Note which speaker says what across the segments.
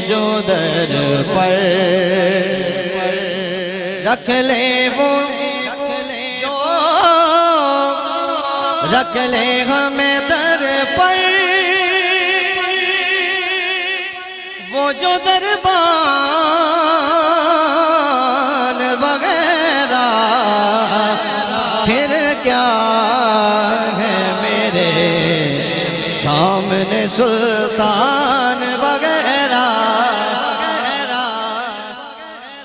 Speaker 1: जो दर पर रख ले वो जो रख ले हमें दर पर वो जो दरबान वगैरह फिर क्या है मेरे सामने सुल्तान वगैरह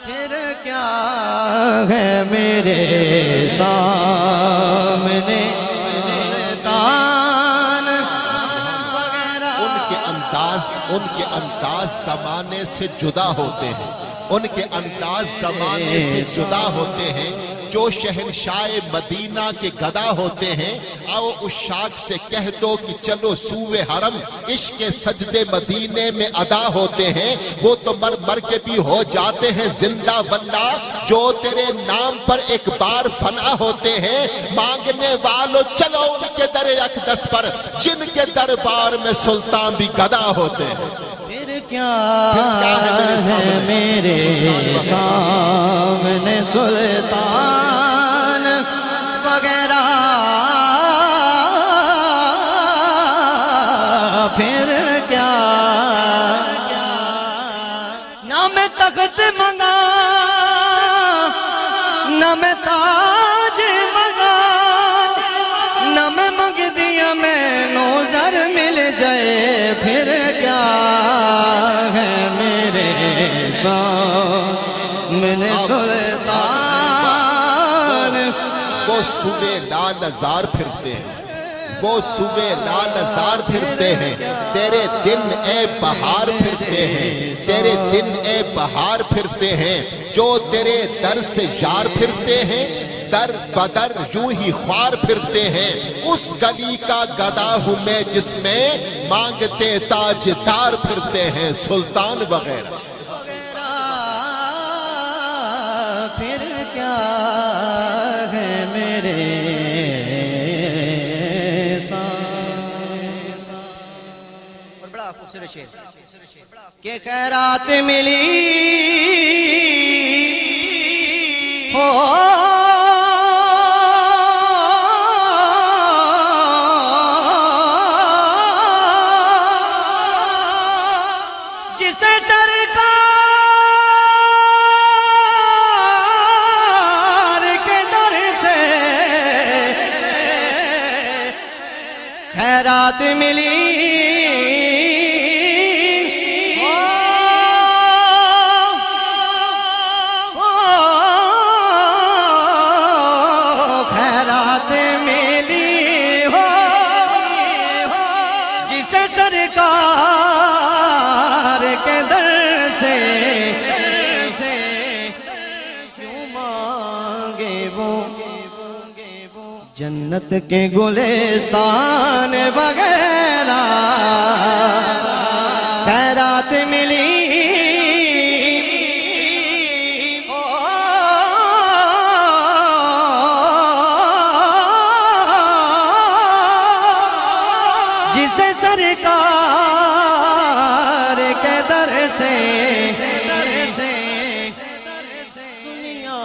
Speaker 1: फिर क्या है मेरे सामने सुल्तान वगैरह।
Speaker 2: उनके अंदाज ज़माने से जुदा होते हैं, उनके अंदाज ज़माने से जुदा होते हैं। जो शहंशाह मदीना के गदा होते हैं, आओ उस शाख से कह दो कि चलो सूवे हरम इश्क के सजदे मदीने में अदा होते हैं। वो तो मर मर के भी हो जाते हैं जिंदा वल्ला, जो तेरे नाम पर एक बार फना होते हैं। मांगने वालों चलो उनके दर अक़दस पर, जिनके दरबार में सुल्तान भी गदा होते हैं।
Speaker 1: फिर क्या है मेरे सामने सुल्तान वगैरह फिर क्या। ना मैं तख्त मंगा ना मैं ताज मंगा, ना मैं मंग दिया मैं नौजर मिल जाए फिर क्या है मेरे सामने सुल्तान।
Speaker 2: वो सुबह लालजार फिरते हैं, वो सुबह लालजार फिरते हैं। तेरे दिन ए बहार फिरते हैं, तेरे दिन ए बहार फिरते हैं। जो तेरे दर से यार फिरते हैं, दर बदर यूं ही ख्वार फिरते हैं। उस गली का गदा हूं मैं जिसमें मांगते ताजदार फिरते हैं सुल्तान वगैरह।
Speaker 1: फिर क्या है मेरे और बड़ा खूबसूरत शेर के खैरात मिली हो जिसे सरकार के दर से खैरात मिली खैरात मिली हो जिसे सरकार के दर से क्यों मांगे वो जन्नत के गुलिस्तान वगैरह खैरात मिली जिसे सरकार के दर से दुनिया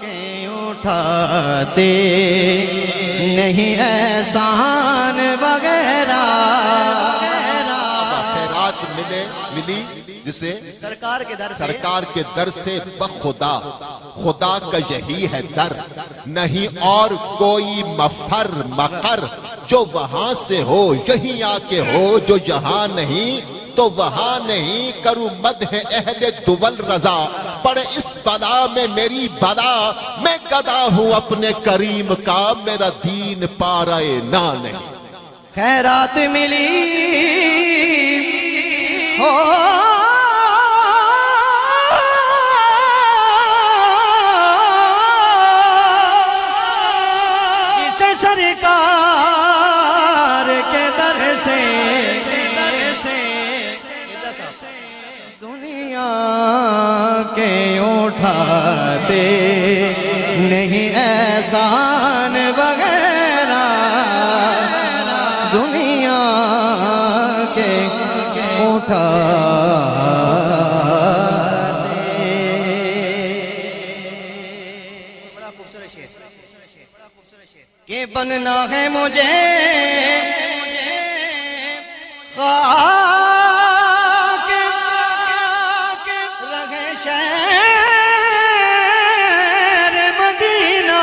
Speaker 1: के उठाते नहीं एहसान वगैरह
Speaker 2: खैरात मिली जिसे सरकार के दर से बखुदा खुदा का यही है दर, नहीं और कोई मफर मकर। जो वहां से हो यहीं आके हो, जो यहाँ नहीं तो वहां नहीं। करूं मद है अहले दुवल रजा, पड़े इस बला में मेरी बला। मैं गदा हूं अपने करीम का, मेरा दीन पाराए ना नहीं।
Speaker 1: खैरात मिली हो जिसे सरकार के दर से दुनिया के उठाते नहीं एहसान वगैरह दुनिया के उठा बनना है मुझे खाक रहे शहर मदीना,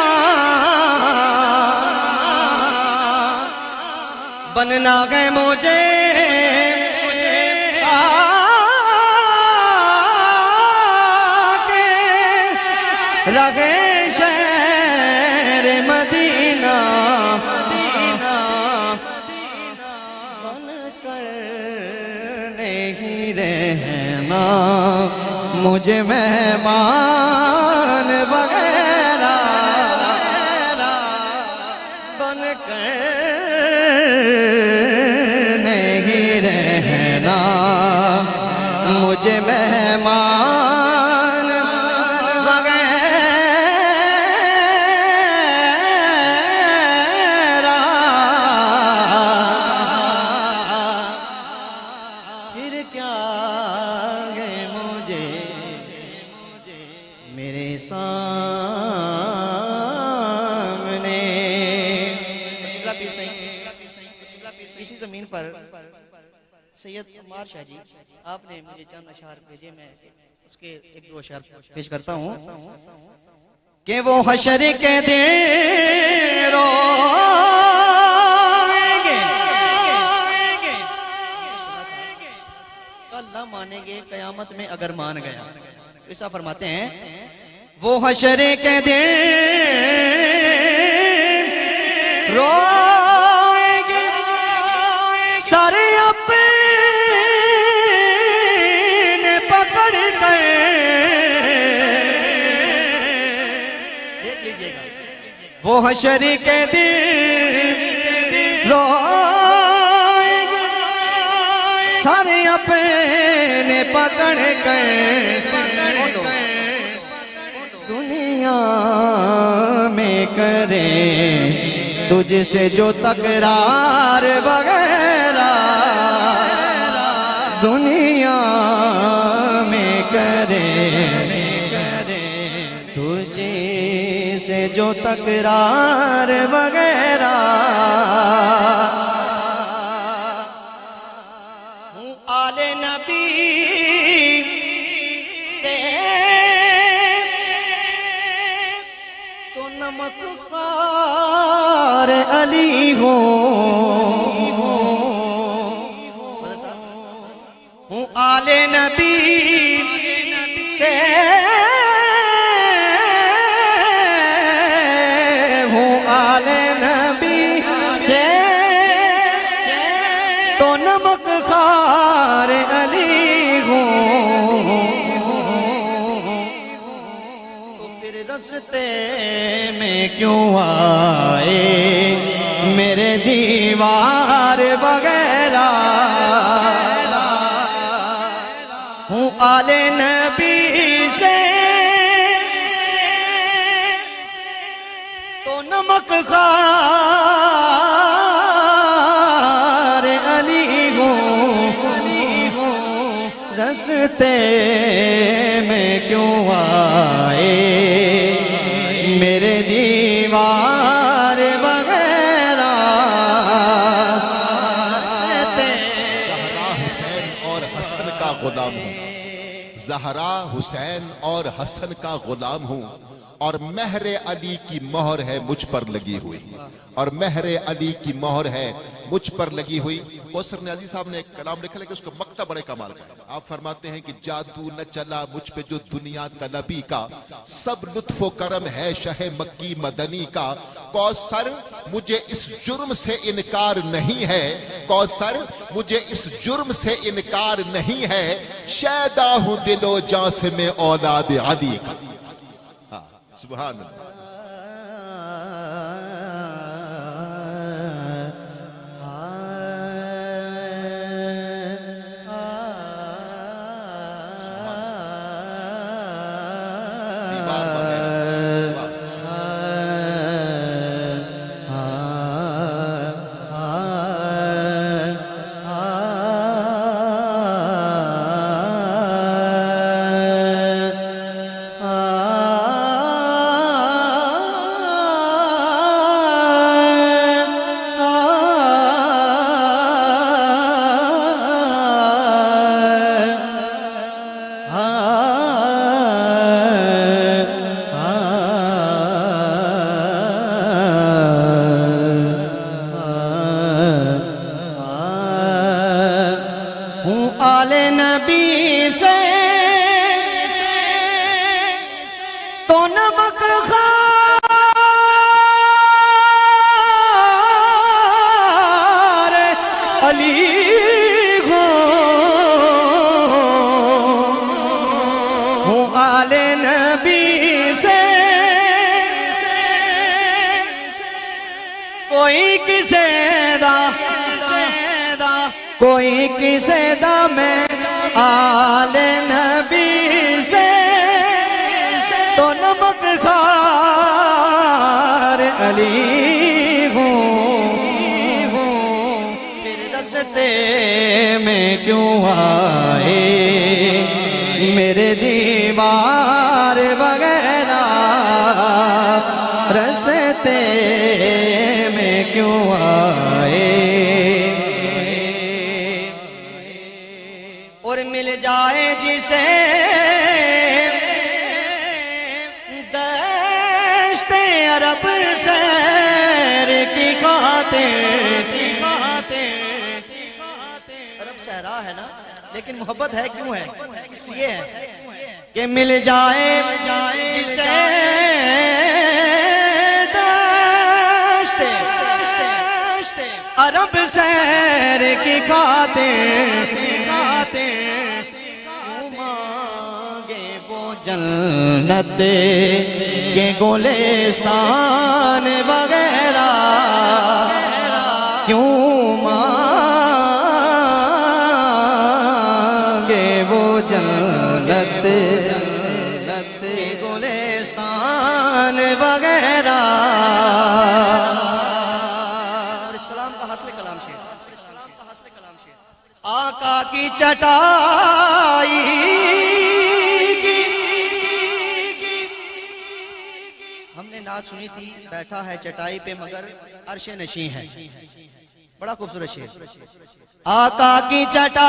Speaker 1: बनना है मुझे खाक रहे शहर मदीना, बन कर नहीं रहना मुझे मेहमान वगैरह, बन कर नहीं रहना मुझे मेहमान वगैरह। फिर क्या है मुझे मेरे सामने, इसी जमीन पर सैयद उमर शाह जी आपने मुझे चंद अशार भेजे, मैं उसके एक दो अशार पेश करता हूँ कि वो हशर के दिन रोएंगे, कल न मानेंगे कयामत में अगर मान गया। ऐसा फरमाते हैं वो हशर के दिन रोएंगे सारे अपने पकड़ कर, देख लीजिएगा वो हशर के दिन रोएंगे सारे अपने पकड़ कर, दुनिया में करें तुझसे जो तकरार वगैरह, दुनिया में करें तुझसे जो तकरार वगैरह। हूँ आले नबी से तो नमक कार अली हो, हूँ आले नबी से हूँ आले नबी से तो नमक खार अली हूँ, तो फिर रस्ते में क्यों आए मेरे दीवार वगैरह। हूँ आले नबी से तो नमक खार अली हूँ, रस्ते में क्यों आए मेरे दीवार वगैरह।
Speaker 2: ज़हरा हुसैन और हसन का गुलाम हूँ, ज़हरा हुसैन और हसन का गुलाम हूँ, और महर अली की मोहर है मुझ पर लगी हुई, और महर अली की मोहर है मुझ पर लगी हुई। कौसर नियाज़ी साहब ने एक कलाम लिखा है कि उसका मक्ता बड़े कमाल का। आप फरमाते हैं कि जादू न चला मुझ पे जो दुनिया तलबी का, सब लुत्फो करम है शहे मक्की मदनी का। कौसर मुझे इस जुर्म से इनकार नहीं है, कौसर मुझे इस जुर्म से इनकार नहीं है, शैदा हूं दिलो जां से मैं औलाद अली का। हाँ, सुभान अल्लाह।
Speaker 1: से तो नमक खार अली हो, हूँ आले नबी से कोई किसे दा, कोई किसे दा, मैं आले नबी से तो नमक खार अली हूँ। फिर रस्ते में क्यों आए मेरे दीवार वगैरह, रस्ते में क्यों आए। और मिल जाए जिसे दश्ते अरब सैर की खातिर, अरब सहरा है ना, लेकिन मोहब्बत है क्यों है, इसलिए है कि मिल जाए जिसे दश्ते अरब सैर की खातिर, मांगे वो जन्नत के गुलिस्तान वगैरह, क्यों मांगे वो जन्नत के गुलिस्तान वगैरह। इस कलाम का हासिल कलाम शेर, आका की चटाई की हमने नात सुनी थी, बैठा है चटाई पे मगर अर्श नशी है, बड़ा खूबसूरत शेर। आका की चटाई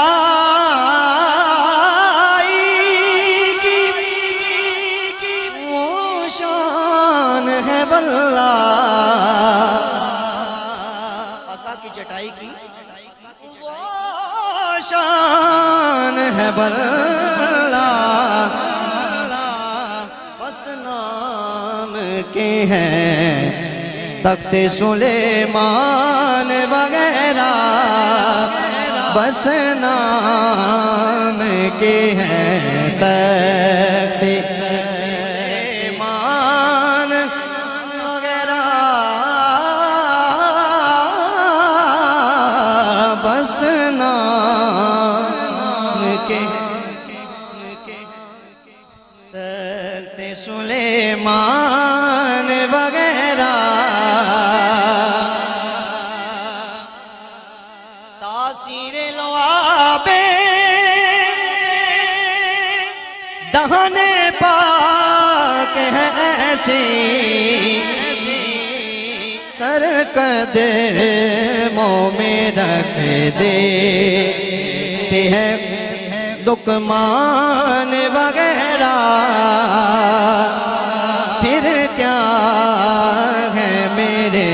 Speaker 1: की वो शान है बल्ला, आका की चटाई की शान है बल्ला, बस नाम के हैं तख्ते सुलेमान वगैरह, बस नाम के हैं तख्ते सुलेमान वगैरह, बस तख्ते सुलेमान वगैरह। तासीर लवाबे दहने पाक है ऐसी, सर कदमों में रख देते हैं लुकमान वगैरह, फिर क्या है मेरे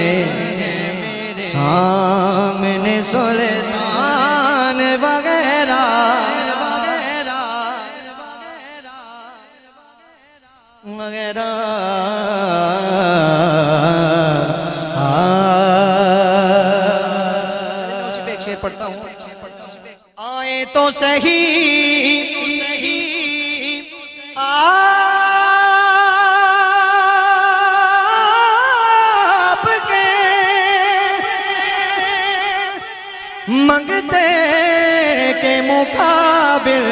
Speaker 1: सामने सुल्तान वगैरह, वगैरह। उसी पे एक शेर पढ़ता हूँ। आए तो सही आपके मंगते के मुकाबिल,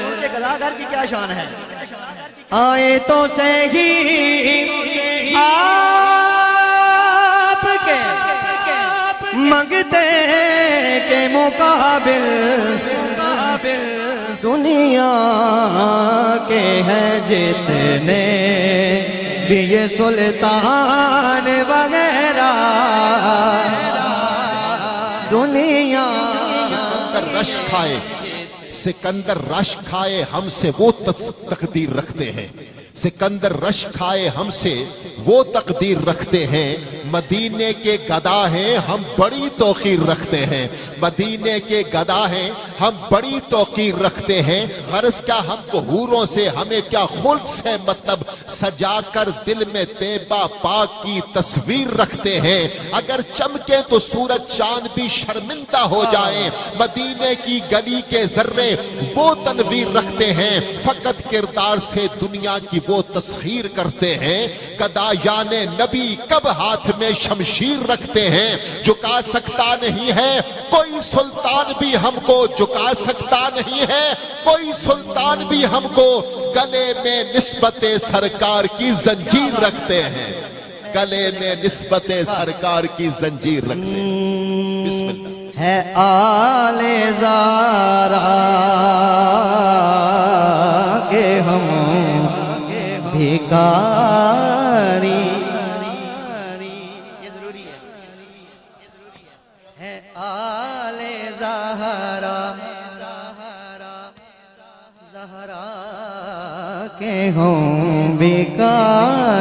Speaker 1: उनके कलाकार की क्या शान है। आए तो सही आपके मंगते के मुकाबिल, दुनिया के हैं जितने भी ये सुल्तान वगैरह, दुनिया
Speaker 2: सिकंदर रश खाए, सिकंदर रश खाए, हमसे वो तकदीर रखते हैं सिकंदर रश खाए हमसे वो तकदीर रखते हैं, मदीने के गदा हैं हम बड़ी तौकीर रखते हैं, मदीने के गदा हैं हम बड़ी तौकीर रखते हैं। गर्ज क्या हमको हूरों से हमें क्या खुल्द से मतलब, सजाकर दिल में तैबा पाक की तस्वीर रखते हैं। अगर चमके तो सूरज चांद भी शर्मिंदा हो जाए, मदीने की गली के जर्रे वो तनवीर रखते हैं। फकत किरदार से दुनिया की वो तस्खीर करते हैं। कदा याने नबी कब हाथ में शमशीर रखते हैं। झुका सकता नहीं है कोई सुल्तान भी हमको, झुका सकता नहीं है कोई सुल्तान भी हमको। गले में निस्बते सरकार की जंजीर रखते हैं, गले में निस्बते सरकार की जंजीर रखते हैं। बिस्मिल्लाह।
Speaker 1: है आले ज़ारा के हम भिखारी, ये जरूरी है आले ज़हरा के हम भिखारी।